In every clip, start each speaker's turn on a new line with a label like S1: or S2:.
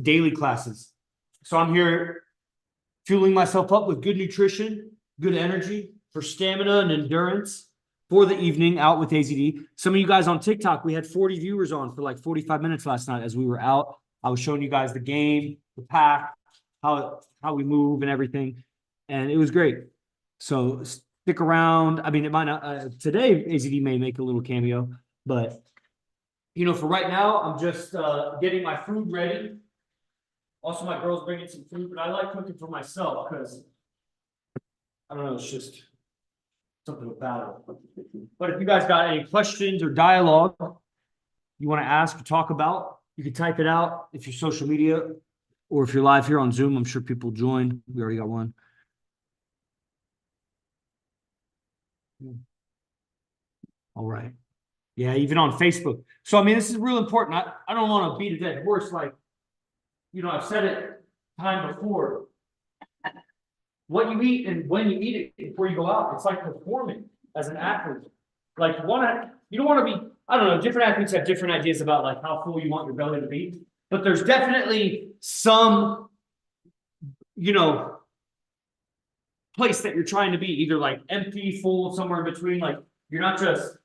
S1: daily classes. So I'm here fueling myself up with good nutrition, good energy for stamina and endurance for the evening out with AZD. Some of you guys on TikTok, we had 40 viewers on for like 45 minutes last night as we were out. I was showing you guys the game, the pack, how we move and everything. And it was great. So stick around. I mean, it might not, today AZD may make a little cameo, but you know, for right now, I'm just getting my food ready. Also, my girl's bringing some food, but I like cooking for myself because I don't know, it's just something about it. But if you guys got any questions or dialogue you want to ask or talk about, you can type it out if you're social media or if you're live here on Zoom. I'm sure people joined. We already got one. All right. Yeah, even on Facebook. So, I mean, this is real important. I don't want to beat a dead horse. Like, you know, I've said it time before. What you eat and when you eat it before you go out, it's like performing as an athlete. Like, you don't want to be, I don't know, different athletes have different ideas about like how full you want your belly to be. But there's definitely some, you know, place that you're trying to be, either like empty, full, somewhere in between. Like, you're not just,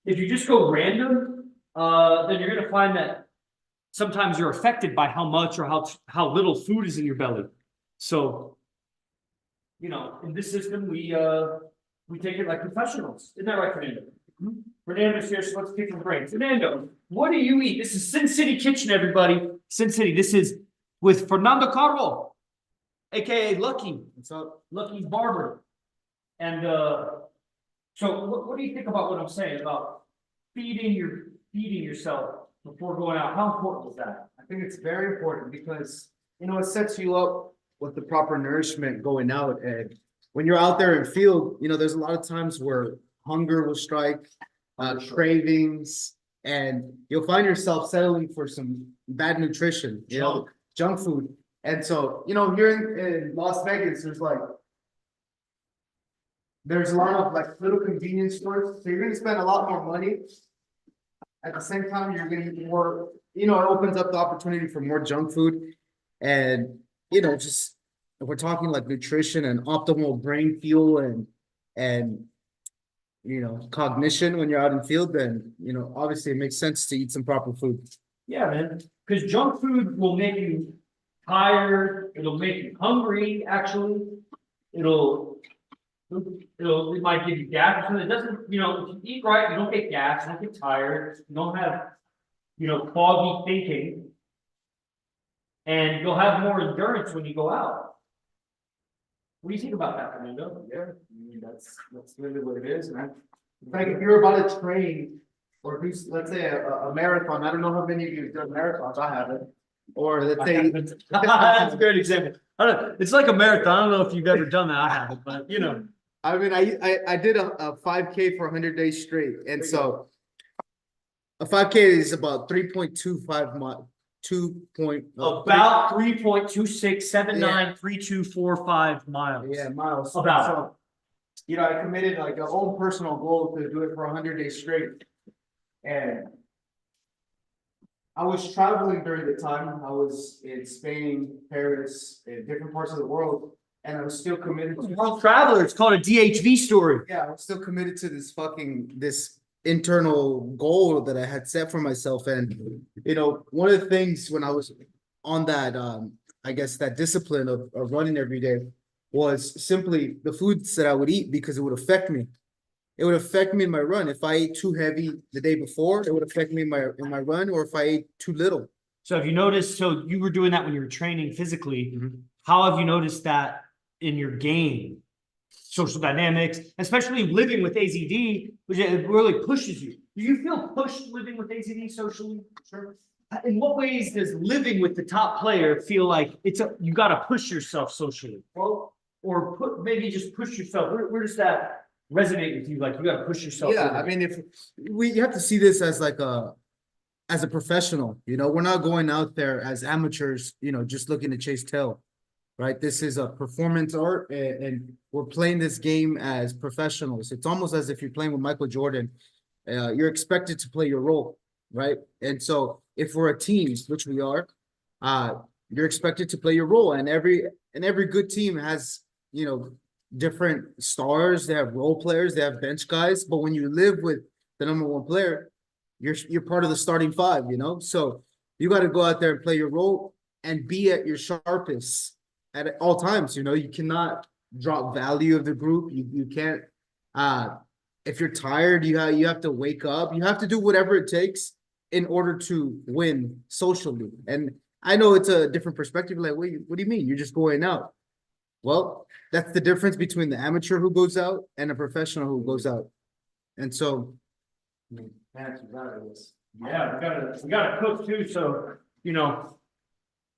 S1: if you just go random, then you're going to find that sometimes you're affected by how much or how little food is in your belly. So, you know, in this system, we take it like professionals. Isn't that right, Fernando? Mm-hmm. Fernando's here, so let's pick his brain. Fernando, what do you eat? This is Sin City Kitchen, everybody. Sin City. This is with Fernando Carlo, aka Lucky. What's up? Lucky's barber. And so what do you think about what I'm saying about feeding yourself before going out? How important is that?
S2: I think it's very important because, you know, it sets you up with the proper nourishment going out. And when you're out there in field, you know, there's a lot of times where hunger will strike, cravings, and you'll find yourself settling for some bad nutrition, you know, junk food. And so, you know, here in Las Vegas, there's a lot of like little convenience stores. So you're going to spend a lot more money. At the same time, you're going to eat more, you know, it opens up the opportunity for more junk food. And, you know, just if we're talking like nutrition and optimal brain fuel and you know, cognition when you're out in field, then, you know, obviously it makes sense to eat some proper food.
S1: Yeah, man. Because junk food will make you tired. It'll make you hungry, actually. It might give you gas. It doesn't, you know, if you eat right, you don't get gas, you don't get tired, you don't have, you know, foggy thinking. And you'll have more endurance when you go out. What do you think about that, Fernando?
S2: Yeah, I mean, that's really what it is, man. In fact, if you're about to train or do, let's say a marathon, I don't know how many of you have done marathons, I haven't. Or let's say
S1: that's a great example. I don't know. It's like a marathon. I don't know if you've ever done that. I haven't, but you know.
S2: I mean, I did a 5K for 100 days straight, and so a 5K is about 3.25 miles.
S1: About 3.26793245 miles.
S2: Yeah, miles.
S1: About.
S2: So, you know, I committed like a own personal goal to do it for 100 days straight, and I was traveling during the time. I was in Spain, Paris, in different parts of the world, and I was still committed to
S1: World Traveler. It's called a DHV story.
S2: Yeah, I was still committed to this internal goal that I had set for myself. And, you know, one of the things when I was on that, I guess that discipline of running every day was simply the foods that I would eat because it would affect me. It would affect me in my run. If I ate too heavy the day before, it would affect me in my run, or if I ate too little.
S1: So have you noticed, so you were doing that when you were training physically. Mm-hmm. How have you noticed that in your game? Social dynamics, especially living with AZD, which it really pushes you. Do you feel pushed living with AZD socially? Sure. In what ways does living with the top player feel like you got to push yourself socially? Well, or maybe just push yourself. Where does that resonate with you? Like you got to push yourself.
S2: Yeah, I mean, you have to see this as like as a professional. You know, we're not going out there as amateurs. You know, just looking to chase tail. Right, this is a performance art, and we're playing this game as professionals. It's almost as if you're playing with Michael Jordan. You're expected to play your role, right? And so if we're a team, which we are, you're expected to play your role. And every good team has, you know, different stars. They have role players, they have bench guys. But when you live with the number one player, you're part of the starting five, you know? So you got to go out there and play your role and be at your sharpest at all times. You know, you cannot drop value of the group. You can't if you're tired, you have to wake up. You have to do whatever it takes in order to win socially. And I know it's a different perspective. Like, what do you mean? You're just going out. Well, that's the difference between the amateur who goes out and a professional who goes out. And so,
S1: I mean, that's about it. Yeah, we gotta cook too. So, you know,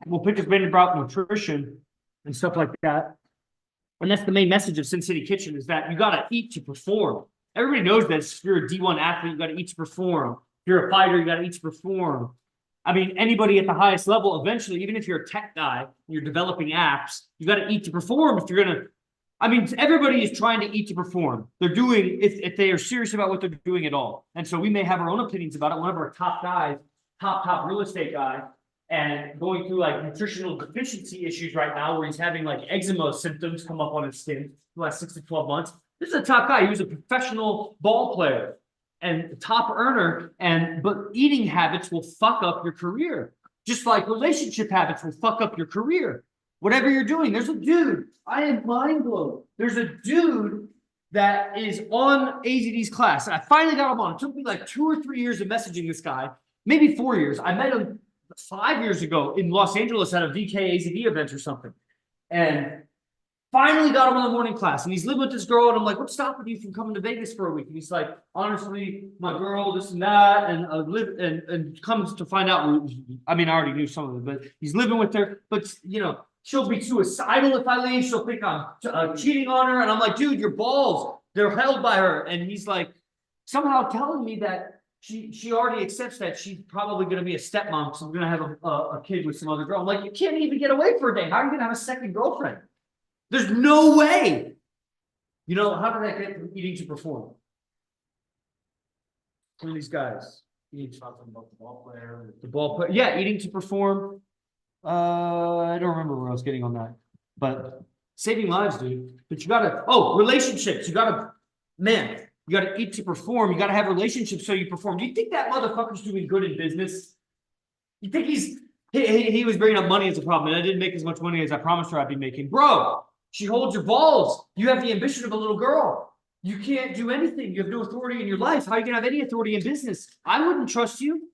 S1: we'll pick his brain about nutrition and stuff like that. And that's the main message of Sin City Kitchen is that you gotta eat to perform. Everybody knows this. If you're a D1 athlete, you gotta eat to perform. If you're a fighter, you gotta eat to perform. I mean, anybody at the highest level, eventually, even if you're a tech guy, you're developing apps, you got to eat to perform if you're going to. I mean, everybody is trying to eat to perform. They're doing, if they are serious about what they're doing at all. And so we may have our own opinions about it. One of our top guys, top real estate guy, and going through like nutritional deficiency issues right now, where he's having like eczema symptoms come up on his skin the last 6 to 12 months. This is a top guy. He was a professional ball player and top earner, but eating habits will fuck up your career. Just like relationship habits will fuck up your career. Whatever you're doing, there's a dude, I am mind blown. There's a dude that is on AZD's class. And I finally got him on. It took me like 2 or 3 years of messaging this guy, maybe 4 years. I met him 5 years ago in Los Angeles at a VK AZD event or something. And finally got him on the morning class, and he's living with this girl, and I'm like, what's stopping you from coming to Vegas for a week? And he's like, honestly, my girl, this and that, and comes to find out, I mean, I already knew some of it, but he's living with her, but, you know, she'll be suicidal if I leave, she'll think I'm cheating on her, and I'm like, dude, your balls, they're held by her, and he's like, somehow telling me that she already accepts that she's probably going to be a stepmom, so we're going to have a kid with some other girl. I'm like, you can't even get away for a day. How are you going to have a second girlfriend? There's no way. You know, how did I get from eating to perform? One of these guys. Eating talking about the ball player. The ball player. Yeah, eating to perform. I don't remember where I was getting on that. But saving lives, dude. But you gotta, relationships. You gotta eat to perform. You gotta have relationships so you perform. Do you think that motherfucker's doing good in business? You think he was bringing up money as a problem, and I didn't make as much money as I promised her I'd be making. Bro, she holds your balls. You have the ambition of a little girl. You can't do anything. You have no authority in your life. How are you going to have any authority in business? I wouldn't trust you.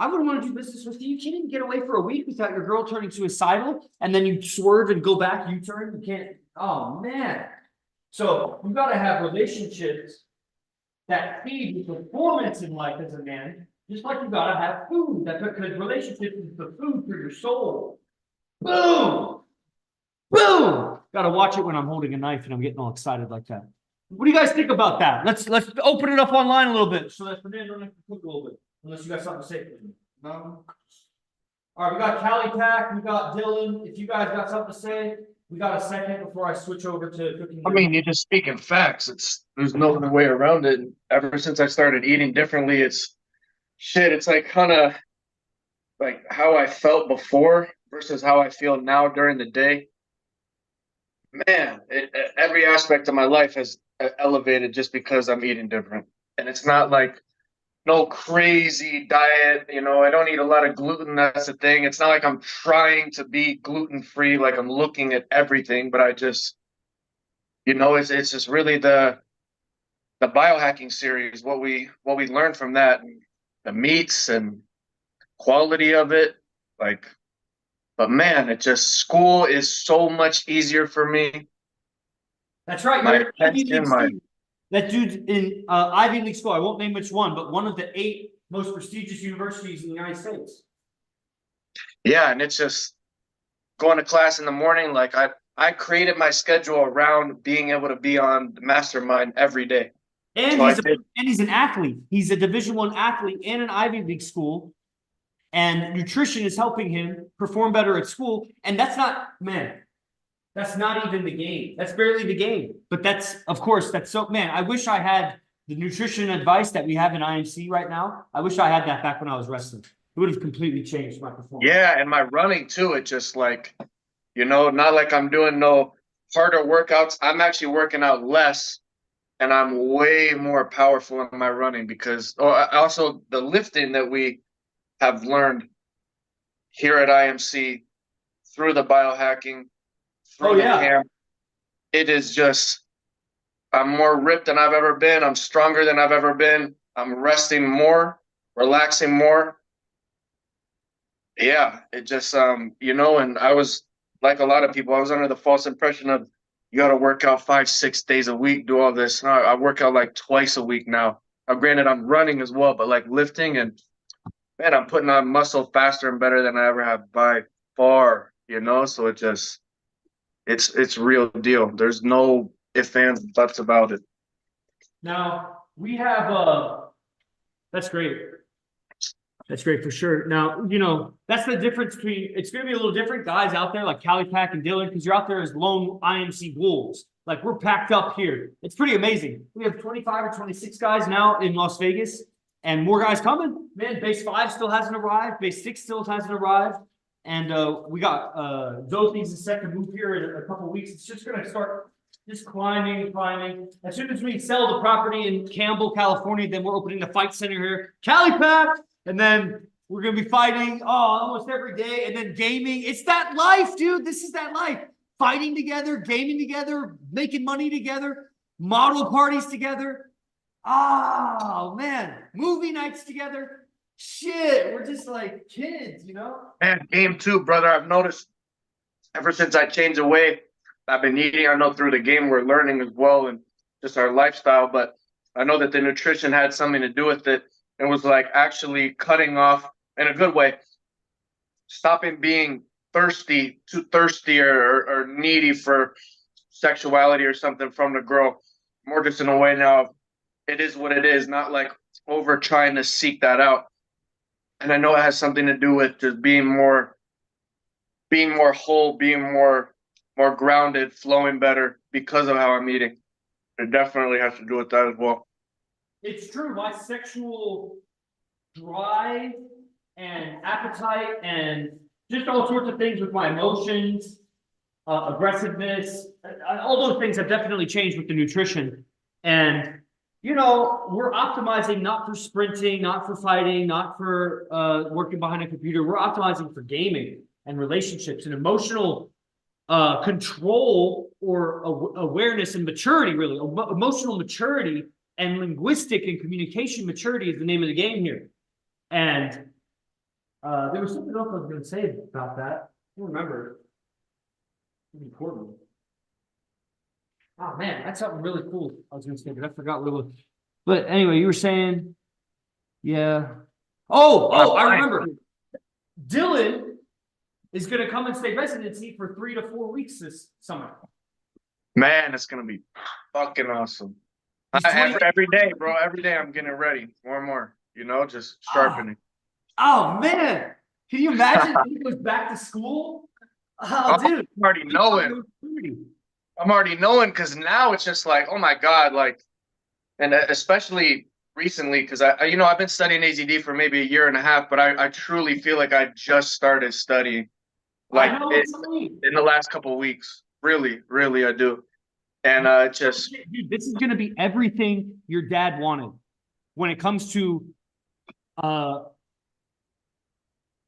S1: I wouldn't want to do business with you. You can't even get away for a week without your girl turning suicidal, and then you swerve and go back, U-turn. You can't. Oh, man. So you got to have relationships that feed the performance in life as a man, just like you got to have food. Because relationships is the food for your soul. Boom. Boom! Gotta watch it when I'm holding a knife and I'm getting all excited like that. What do you guys think about that? Let's open it up online a little bit so that Fernando can cook a little bit. Unless you got something to say. No? All right, we got Callie Tack, we got Dylan. If you guys got something to say, we got a second before I switch over to cooking.
S3: I mean, you're just speaking facts. There's no other way around it. Ever since I started eating differently, it's like kind of like how I felt before versus how I feel now during the day. Man, every aspect of my life has elevated just because I'm eating different. And it's not like no crazy diet, you know, I don't eat a lot of gluten, that's the thing. It's not like I'm trying to be gluten-free, like I'm looking at everything, but I just, you know, it's just really the biohacking series, what we learned from that, and the meats and quality of it, like. But man, school is so much easier for me.
S1: That's right. That dude's in Ivy League school. I won't name which one, but one of the 8 most prestigious universities in the United States.
S3: Yeah, and it's just going to class in the morning. Like I created my schedule around being able to be on the mastermind every day.
S1: And he's an athlete. He's a Division I athlete in an Ivy League school. And nutrition is helping him perform better at school. And that's not even the game. That's barely the game. But I wish I had the nutrition advice that we have in IMC right now. I wish I had that back when I was wrestling. it would have completely changed my performance.
S3: Yeah, and my running too, it just like, not like I'm doing no harder workouts. I'm actually working out less and I'm way more powerful in my running because also the lifting that we have learned here at IMC through the biohacking,
S1: Oh
S3: through the
S1: yeah.
S3: camp, it is just, I'm more ripped than I've ever been. I'm stronger than I've ever been. I'm resting more, relaxing more. Yeah, it just, and I was like a lot of people, I was under the false impression of you got to work out 5, 6 days a week, do all this. No, I work out like twice a week now. Now, granted, I'm running as well, but like lifting and man, I'm putting on muscle faster and better than I ever have by far, So it's real deal. There's no ifs, ands, and buts about it.
S1: Now we have that's great. That's great for sure. Now, that's the difference between, it's going to be a little different guys out there like Cali Pack and Dylan, because you're out there as lone IMC wolves. Like we're packed up here. It's pretty amazing. We have 25 or 26 guys now in Las Vegas and more guys coming. Man, base 5 still hasn't arrived. Base 6 still hasn't arrived. And we got Zothi's is set to move here in a couple of weeks. It's just going to start just climbing. As soon as we sell the property in Campbell, California, then we're opening the fight center here. Cali Pack! And then we're going to be fighting, almost every day. And then gaming. It's that life, dude. This is that life. Fighting together, gaming together, making money together, model parties together. Oh, man. Movie nights together. Shit, we're just like kids,
S3: Man, game 2, brother, I've noticed ever since I changed the way I've been eating, I know through the game we're learning as well and just our lifestyle, but I know that the nutrition had something to do with it. It was like actually cutting off in a good way, stopping being too thirsty or needy for sexuality or something from the girl. More just in a way now, it is what it is, not like over trying to seek that out. And I know it has something to do with just being more whole, being more grounded, flowing better because of how I'm eating. It definitely has to do with that as well.
S1: It's true. My sexual drive and appetite and just all sorts of things with my emotions, aggressiveness, all those things have definitely changed with the nutrition. And, we're optimizing not for sprinting, not for fighting, not for working behind a computer. We're optimizing for gaming and relationships and emotional control or awareness and maturity, really. Emotional maturity and linguistic and communication maturity is the name of the game here. And there was something else I was going to say about that. I don't remember. It's important. Oh man, that's something really cool I was going to say, but I forgot what it was. But anyway, you were saying, yeah. Oh, I remember. Dylan is going to come and stay residency for 3 to 4 weeks this summer.
S3: Man, it's going to be fucking awesome. Every day, bro. Every day I'm getting ready more and more, just sharpening.
S1: Oh man. Can you imagine if he goes back to school? Oh, dude.
S3: I'm already knowing. I'm already knowing because now it's just like, oh my God, like, and especially recently, because I've been studying AZD for maybe a year and a half, but I truly feel like I just started studying like in the last couple of weeks. Really, really, I do. And just
S1: dude, this is gonna be everything your dad wanted when it comes to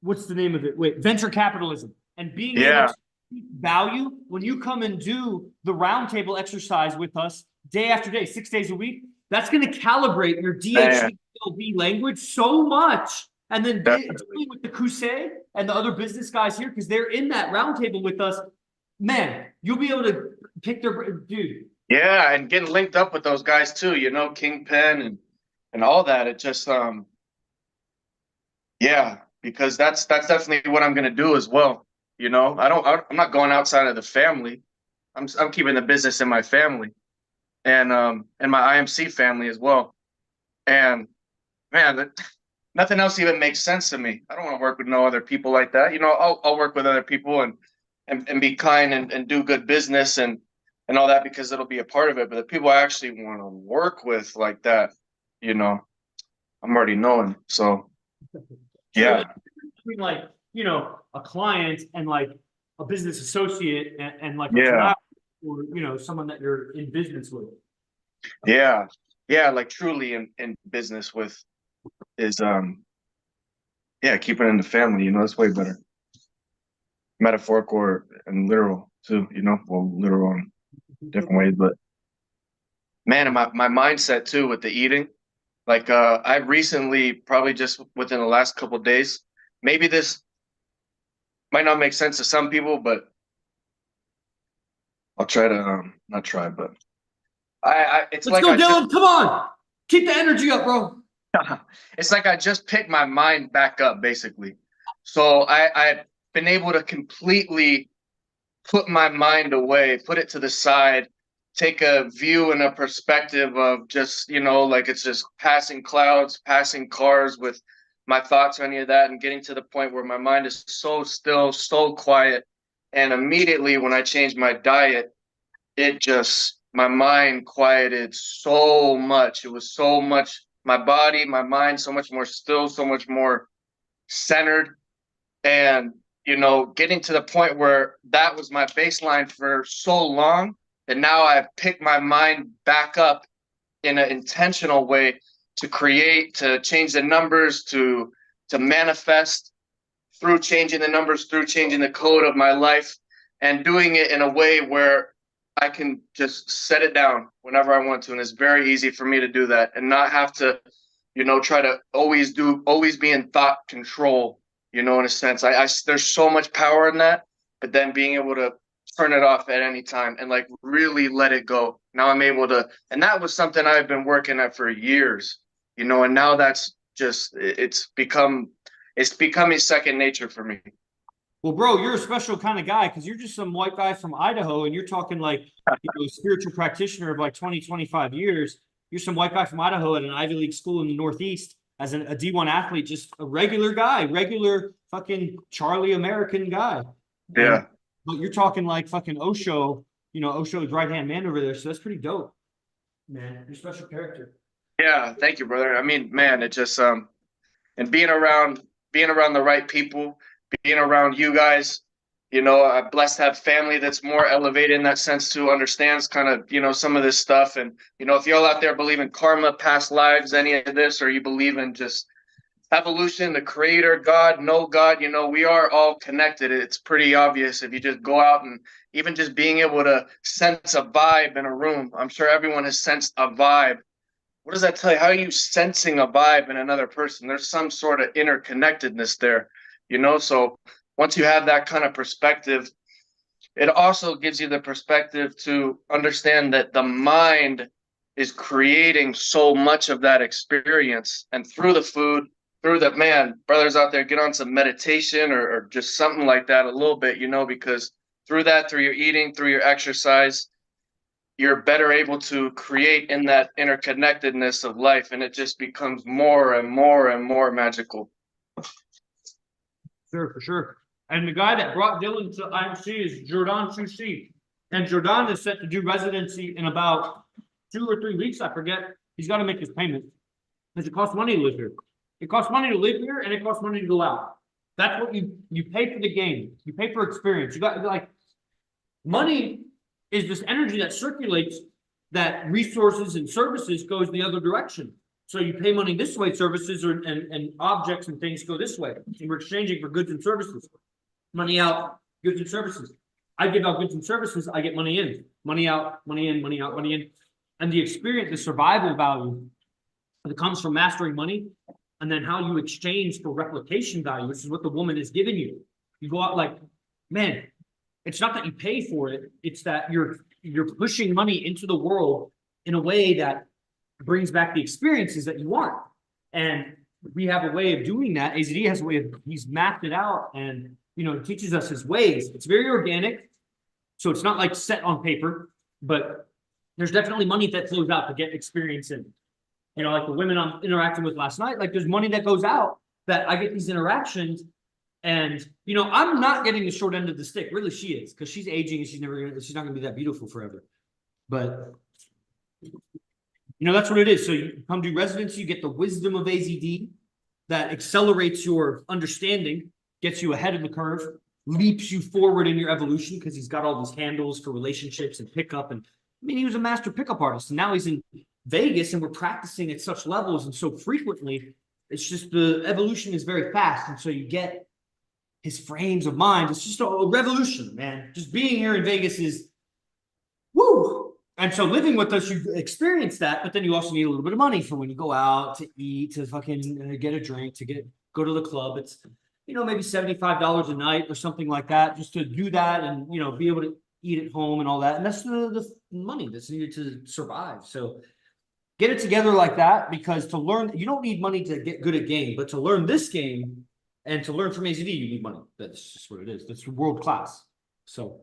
S1: what's the name of it? Wait, venture capitalism and being able to value when you come and do the roundtable exercise with us day after day, 6 days a week. That's going to calibrate your DHD language so much. And then dealing with the Crusade and the other business guys here, because they're in that roundtable with us, man, you'll be able to pick their dude.
S3: Yeah, and getting linked up with those guys too, Kingpin and all that. It just because that's definitely what I'm gonna do as well. I'm not going outside of the family. I'm keeping the business in my family and my IMC family as well. And man, nothing else even makes sense to me. I don't want to work with no other people like that. I'll work with other people and be kind and do good business and all that because it'll be a part of it. But the people I actually want to work with like that, I'm already knowing. So Yeah.
S1: Between like, you know, a client and like a business associate and like a
S3: Yeah.
S1: collaborator or, you know, someone that you're in business with.
S3: Yeah. Yeah. Like truly in business with is, yeah, keeping it in the family, you know, that's way better. Metaphorical or and literal too, you know, well, literal in different ways, but man, and my mindset too with the eating, like, I recently, probably just within the last couple of days, maybe this might not make sense to some people, but I'll try to, not try, but it's
S1: Let's
S3: like
S1: go,
S3: I just,
S1: Dylan. Come on. Keep the energy up, bro.
S3: it's like I just picked my mind back up, basically. So I've been able to completely put my mind away, put it to the side, take a view and a perspective of just, you know, like it's just passing clouds, passing cars with my thoughts or any of that, and getting to the point where my mind is so still, so quiet. And immediately when I changed my diet, it just, my mind quieted so much. It was so much, my body, my mind, so much more still, so much more centered. And, you know, getting to the point where that was my baseline for so long that now I've picked my mind back up in an intentional way to create, to change the numbers, to manifest through changing the numbers, through changing the code of my life, and doing it in a way where I can just set it down whenever I want to. And it's very easy for me to do that and not have to, you know, try to always be in thought control, you know, in a sense. There's so much power in that, but then being able to turn it off at any time and like really let it go. Now I'm able to, and that was something I've been working at for years, you know, and now that's just, it's becoming second nature for me.
S1: Well, bro, you're a special kind of guy because you're just some white guy from Idaho and you're talking like, you know, spiritual practitioner of like 20, 25 years. You're some white guy from Idaho at an Ivy League school in the Northeast as a D1 athlete, just a regular guy, regular fucking Charlie American guy.
S3: Yeah.
S1: But you're talking like fucking Osho, you know, Osho's right-hand man over there. So that's pretty dope, man. You're a special character.
S3: Yeah. Thank you, brother. I mean, man, it just, and being around the right people, being around you guys, you know, I'm blessed to have family that's more elevated in that sense too, understands kind of, you know, some of this stuff. And, you know, if y'all out there believe in karma, past lives, any of this, or you believe in just evolution, the creator, God, no God, you know, we are all connected. It's pretty obvious if you just go out and even just being able to sense a vibe in a room. I'm sure everyone has sensed a vibe. What does that tell you? How are you sensing a vibe in another person? There's some sort of interconnectedness there, you know? So once you have that kind of perspective, it also gives you the perspective to understand that the mind is creating so much of that experience. And through the food, through the, man, brothers out there, get on some meditation or just something like that a little bit, you know, because through that, through your eating, through your exercise, you're better able to create in that interconnectedness of life, and it just becomes more and more and more magical.
S1: Sure, for sure. And the guy that brought Dylan to IMC is Jordan Sushi. And Jordan is set to do residency in about 2 or 3 weeks. I forget. He's got to make his payment because it costs money to live here. It costs money to live here and it costs money to go out. That's what you pay for the game. You pay for experience. You got like money is this energy that circulates that resources and services goes the other direction. So you pay money this way, services and objects and things go this way. And we're exchanging for goods and services. Money out, goods and services. I give out goods and services, I get money in. Money out, money in, money out, money in. And the experience, the survival value that comes from mastering money, and then how you exchange for replication value, which is what the woman is giving you. You go out like, man, it's not that you pay for it, it's that you're pushing money into the world in a way that brings back the experiences that you want. And we have a way of doing that. AZD has a way of, he's mapped it out and, you know, teaches us his ways. It's very organic. So it's not like set on paper, but there's definitely money that flows out to get experience in. You know, like the women I'm interacting with last night, like there's money that goes out that I get these interactions. And, you know, I'm not getting the short end of the stick. Really, she is, because she's aging and she's not going to be that beautiful forever. But, you know, that's what it is. So you come do residency, you get the wisdom of AZD, that accelerates your understanding, gets you ahead of the curve, leaps you forward in your evolution because he's got all these handles for relationships and pickup. And I mean, he was a master pickup artist, and now he's in Vegas, and we're practicing at such levels and so frequently. It's just the evolution is very fast, and so you get his frames of mind. It's just a revolution, man. Just being here in Vegas is woo. And so living with us, you experience that, but then you also need a little bit of money for when you go out to eat, to fucking get a drink, to go to the club. It's, maybe $75 a night or something like that, just to do that and, be able to eat at home and all that. And that's the money that's needed to survive. So get it together like that, because to learn, you don't need money to get good at game, but to learn this game and to learn from AZD, you need money. That's just what it is. That's world class. So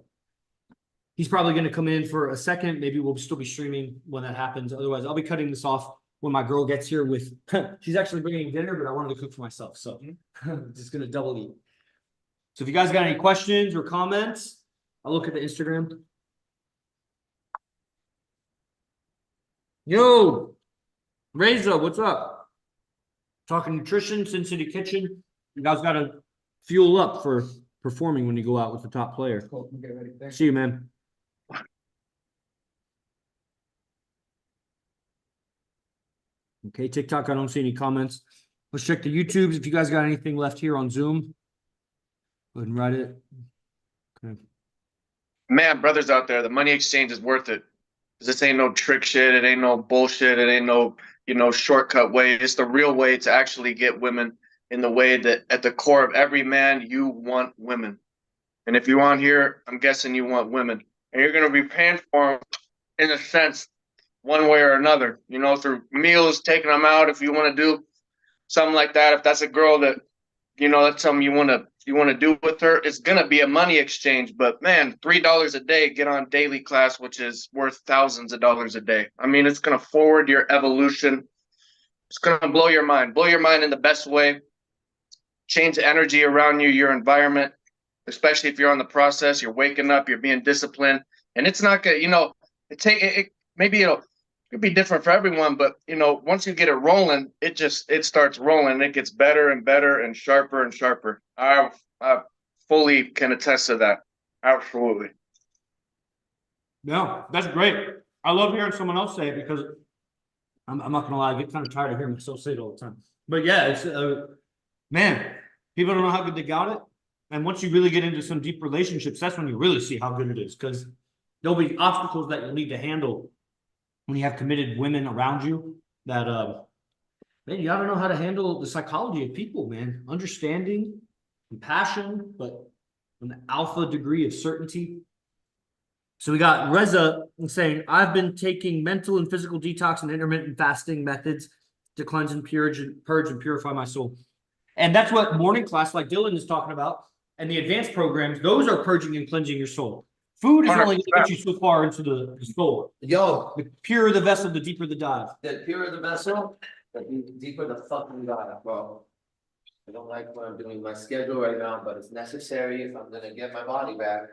S1: he's probably going to come in for a second. Maybe we'll still be streaming when that happens. Otherwise, I'll be cutting this off when my girl gets here with, she's actually bringing dinner, but I wanted to cook for myself. So I'm just going to double eat. So if you guys got any questions or comments, I'll look at the Instagram. Yo, Reza, what's up? Talking nutrition, Sin City Kitchen. You guys got to fuel up for performing when you go out with the top player.
S2: Cool. Get ready. Thanks.
S1: See you, man. Okay, TikTok, I don't see any comments. Let's check the YouTubes. If you guys got anything left here on Zoom, go ahead and write it. Okay.
S3: Man, brothers out there, the money exchange is worth it. 'Cause this ain't no trick shit. It ain't no bullshit. It ain't no, shortcut way. It's the real way to actually get women in the way that at the core of every man, you want women. And if you want here, I'm guessing you want women. And you're going to be paying for them in a sense, one way or another, through meals, taking them out. If you want to do something like that, if that's a girl that, that's something you want to do with her, it's going to be a money exchange. But man, $3 a day, get on daily class, which is worth thousands of dollars a day. I mean, it's going to forward your evolution. It's going to blow your mind in the best way. Change the energy around you, your environment, especially if you're on the process, you're waking up, you're being disciplined, and it's not good. Maybe it'll be different for everyone, but once you get it rolling, it starts rolling. It gets better and better and sharper and sharper. I fully can attest to that. Absolutely.
S1: Yeah, that's great. I love hearing someone else say it, because I'm not gonna lie, I get kind of tired of hearing myself say it all the time. But yeah, it's man, people don't know how good they got it. And once you really get into some deep relationships, that's when you really see how good it is, because there'll be obstacles that you'll need to handle when you have committed women around you that man, you gotta know how to handle the psychology of people, man. Understanding, compassion, but an alpha degree of certainty. So we got Reza saying, I've been taking mental and physical detox and intermittent fasting methods to cleanse and purge and purify my soul. And that's what morning class, like Dylan is talking about, and the advanced programs, those are purging and cleansing your soul. Food is only going to get you so far into the soul.
S4: Yo,
S1: The purer the vessel, the deeper the dive.
S4: the purer the vessel, the deeper the fucking dive, bro. I don't like what I'm doing with my schedule right now, but it's necessary if I'm gonna get my body back.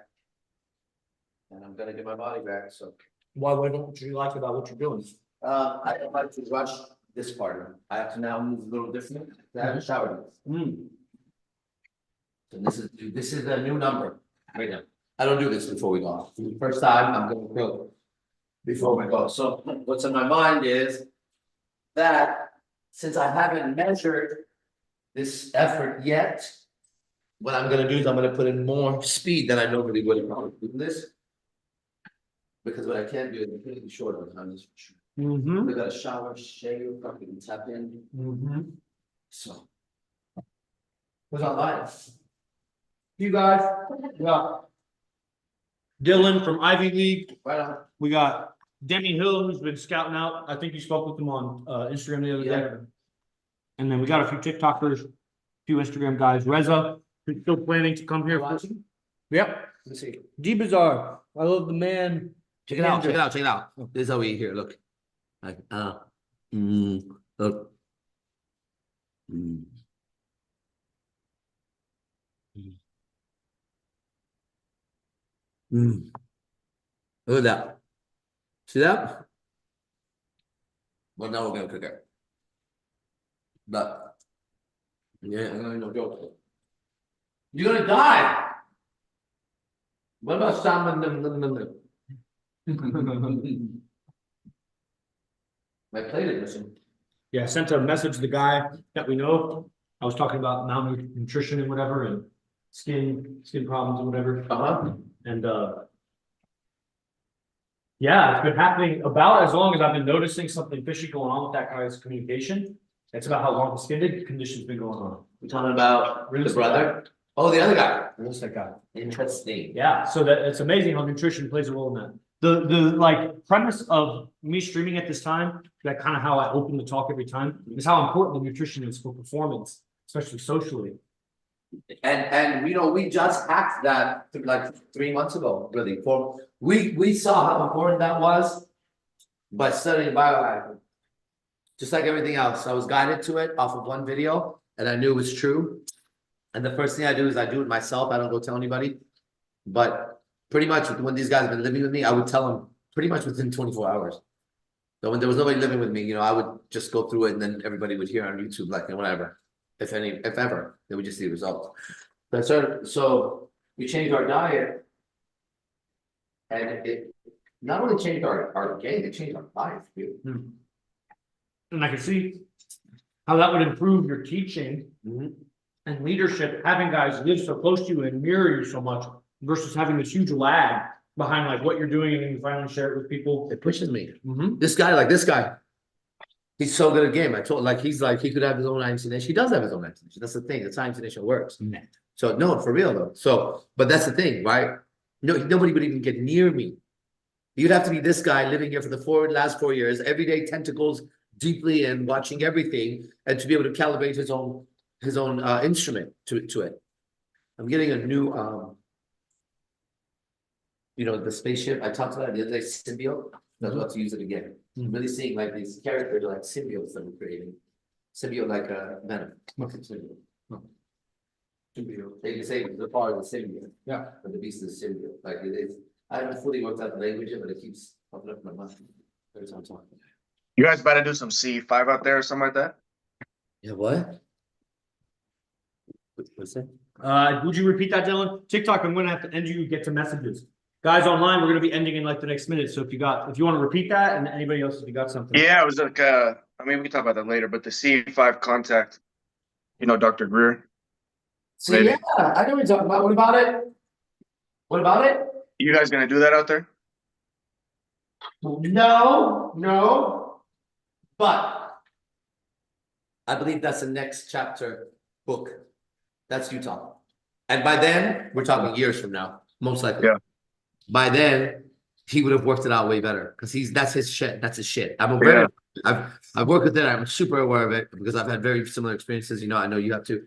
S4: And I'm gonna get my body back, so.
S1: Why don't you like about what you're doing?
S4: I don't like to rush this part. I have to now move a little different. I haven't showered. So this is a new number right now. I don't do this before we go off. For the first time, I'm gonna go before we go. So what's in my mind is that since I haven't measured this effort yet, what I'm gonna do is I'm gonna put in more speed than I normally would if I was doing this. Because what I can't do is completely short on time. This for sure. We got a shower, shave, fucking tap in. So. Who's online?
S1: You guys, we got Dylan from Ivy League.
S4: Right on.
S1: We got Demi Hill, who's been scouting out. I think you spoke with him on Instagram the other day. And then we got a few TikTokers, a few Instagram guys. Reza, who's still planning to come here. Yep.
S4: Let's see.
S1: D-Bizarre. I love the man.
S4: Check it out, check it out, check it out. This is how we eat here, look. Like, look. Look at that. See that? Well, now we're gonna cook it. But Yeah, no joke. You're gonna die. What about salmon? My plate is missing.
S1: Yeah, I sent a message to the guy that we know. I was talking about malnutrition and whatever and skin problems and whatever.
S4: Uh-huh.
S1: And yeah, it's been happening about as long as I've been noticing something fishy going on with that guy's communication. It's about how long the skin condition's been going on.
S4: We're talking about
S1: Real
S4: the
S1: estate
S4: brother? Oh, the other guy.
S1: What's that guy?
S4: Interesting.
S1: Yeah, so that it's amazing how nutrition plays a role in that. The like premise of me streaming at this time, that kind of how I open the talk every time, is how important the nutrition is for performance, especially socially.
S4: And you know, we just hacked that like 3 months ago, really. We saw how important that was by studying biohacking. Just like everything else, I was guided to it off of one video, and I knew it was true. And the first thing I do is I do it myself. I don't go tell anybody. But pretty much when these guys have been living with me, I would tell them pretty much within 24 hours. So when there was nobody living with me, you know, I would just go through it, and then everybody would hear on YouTube, like, whatever. If ever, they would just see the results. So we changed our diet, and it not only changed our game, it changed our life, too.
S1: And I can see how that would improve your teaching
S4: Mhm.
S1: and leadership, having guys live so close to you and mirror you so much versus having this huge lag behind like what you're doing and you finally share it with people.
S4: It pushes me.
S1: Mhm.
S4: This guy, he's so good at game. I told he's like he could have his own IMC Nation. He does have his own IMC Nation. That's the thing. That's how IMC Nation works. So no, for real though. So, but that's the thing, right? No, nobody would even get near me. You'd have to be this guy living here for the last 4 years, every day tentacles deeply and watching everything, and to be able to calibrate his own instrument to it. I'm getting a new you know, the spaceship. I talked about it the other day, symbiote. I was about to use it again. I'm really seeing like these characters are like symbiotes that we're creating. Symbiote like a venom. Symbiote. They can say the part of the symbiote.
S1: Yeah.
S4: But the beast is symbiote. Like it's I haven't fully worked out the language yet, but it keeps popping up in my mind every time I'm talking.
S3: You guys better do some C5 out there or something like that?
S4: Yeah, what? What's that?
S1: Would you repeat that, Dylan? TikTok, I'm gonna have to end you, get to messages. Guys online, we're gonna be ending in like the next minute. So if you want to repeat that, and anybody else, if you got something.
S3: Yeah, it was like I mean we can talk about that later, but the C5 contact, you know, Dr. Greer.
S4: See,
S3: Maybe.
S4: yeah, I know what you're talking about. What about it? What about it?
S3: You guys gonna do that out there?
S4: No. But I believe that's the next chapter book. That's Utah. And by then, we're talking years from now, most likely.
S3: Yeah.
S4: By then, he would have worked it out way better because that's his shit. That's his shit. I've worked with it. I'm super aware of it because I've had very similar experiences. You know, I know you have too.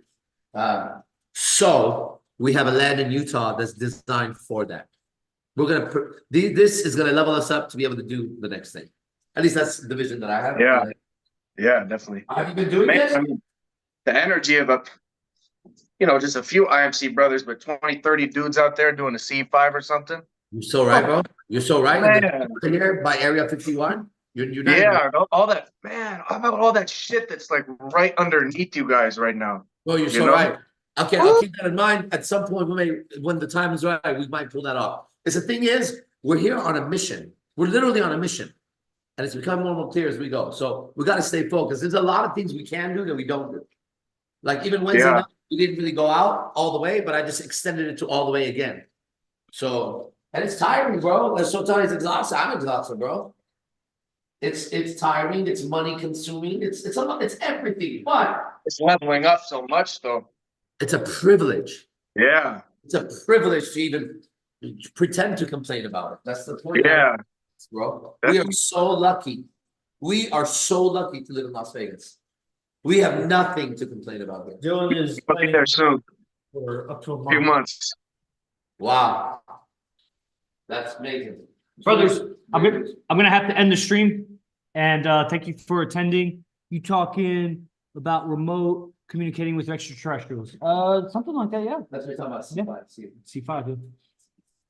S4: So we have a land in Utah that's designed for that. We're gonna this is gonna level us up to be able to do the next thing. At least that's the vision that I have.
S3: Yeah. Yeah, definitely.
S4: Have you been doing
S3: Man,
S4: this?
S3: I mean, the energy of just a few IMC brothers, but 20, 30 dudes out there doing a C5 or something.
S4: You're so right, bro. You're so right.
S3: Man.
S4: Here by Area 51. You're not
S3: Yeah, all that, man, how about all that shit that's like right underneath you guys right now?
S4: Bro, you're so right. Okay, I'll keep that in mind. At some point, when the time is right, we might pull that off. Because the thing is, we're here on a mission. We're literally on a mission. And it's becoming more and more clear as we go. So we got to stay focused. There's a lot of things we can do that we don't do. Like even Wednesday night, we didn't really go out all the way, but I just extended it to all the way again. So, and it's tiring, bro. It's so tiring. It's exhausting. I'm exhausted, bro. It's tiring. It's money consuming. It's a lot. It's everything. But
S3: it's leveling up so much, though.
S4: It's a privilege.
S3: Yeah.
S4: It's a privilege to even pretend to complain about it. That's the point.
S3: Yeah.
S4: Bro. We are so lucky. We are so lucky to live in Las Vegas. We have nothing to complain about here.
S1: Dylan is
S3: I'll be there soon.
S1: for up to a
S3: Few
S1: month.
S3: months.
S4: Wow. That's amazing.
S1: Brothers, I'm gonna have to end the stream. And thank you for attending. You talking about remote communicating with extraterrestrials. Something like that, yeah.
S4: That's what we're talking about.
S1: Yeah.
S4: C5.
S1: C5, yeah.